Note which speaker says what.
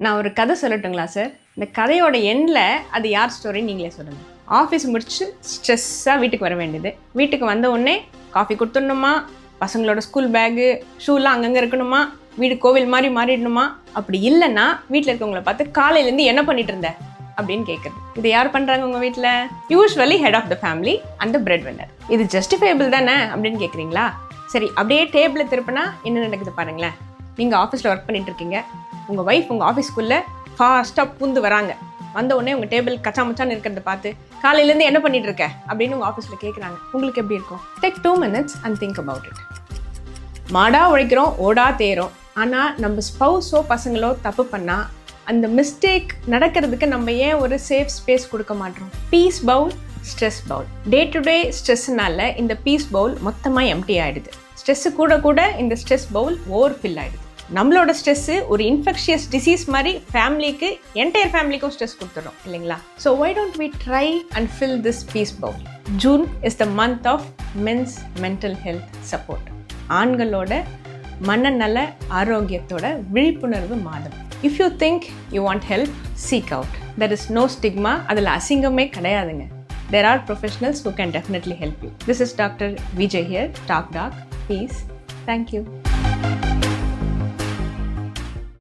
Speaker 1: நான் ஒரு கதை சொல்லட்டுங்களா சார்? இந்த கதையோட எண்டில் அது யார் ஸ்டோரின்னு நீங்களே சொல்லுங்கள். ஆஃபீஸ் முடிச்சு ஸ்ட்ரெஸ்ஸாக வீட்டுக்கு வர வேண்டியது. வீட்டுக்கு வந்த உடனே காஃபி கொடுத்துடணுமா, பசங்களோட ஸ்கூல் பேகு ஷூலாம் அங்கங்கே இருக்கணுமா, வீடு கோவில் மாதிரி மாறிடணுமா? அப்படி இல்லைன்னா வீட்டில் இருக்கவங்கள பார்த்து காலையிலேருந்து என்ன பண்ணிட்டு இருந்த அப்படின்னு கேட்குறது. இது யார் பண்ணுறாங்க உங்கள் வீட்டில்? Usually head of the family and the breadwinner. இது ஜஸ்டிஃபைபிள் தானே அப்படின்னு கேட்குறீங்களா? சரி, அப்படியே டேபிளை திருப்பினா என்ன நடக்குது பாருங்களேன். நீங்கள் ஆஃபீஸில் ஒர்க் பண்ணிட்டு இருக்கீங்க. உங்கள் ஒய்ஃப் உங்கள் ஆஃபீஸ்க்குள்ளே ஃபாஸ்ட்டாக பூந்து வராங்க. வந்த உடனே உங்கள் டேபிள் கச்சாமச்சான்னு இருக்கிறத பார்த்து காலையிலேருந்து என்ன பண்ணிட்டு இருக்க அப்படின்னு உங்கள் ஆஃபீஸில் கேட்குறாங்க. உங்களுக்கு எப்படி இருக்கும்? Take 2 minutes and think about it. மாடா உழைக்கிறோம், ஓடா தேரோம். ஆனால் நம்ம ஸ்பௌஸோ பசங்களோ தப்பு பண்ணால் அந்த மிஸ்டேக் நடக்கிறதுக்கு நம்ம ஏன் ஒரு சேஃப் ஸ்பேஸ் கொடுக்க மாட்டோம்? Peace bowl, stress bowl. Day to day ஸ்ட்ரெஸ்ஸுனால இந்த பீஸ் பவுல் மொத்தமாக எம்டி ஆகிடுது. ஸ்ட்ரெஸ்ஸு கூட கூட இந்த ஸ்ட்ரெஸ் பவுல் ஓவர் ஃபில் ஆகிடுது. நம்மளோட ஸ்ட்ரெஸ்ஸு ஒரு இன்ஃபெக்ஷியஸ் டிசீஸ் மாதிரி ஃபேமிலிக்கு, என்டையர் ஃபேமிலிக்கும் ஸ்ட்ரெஸ் கொடுத்துடும் இல்லைங்களா? So why don't we try and fill this piece bowl? June is the month of men's mental health support. ஆண்களோட மனநல ஆரோக்கியத்தோட விழிப்புணர்வு மாதம். If you think you want help, seek out. There is no stigma. அதில் அசிங்கமே கிடையாதுங்க. There are professionals who can definitely help you. This is Dr. Vijay here, Talk Doc. Peace. Thank you.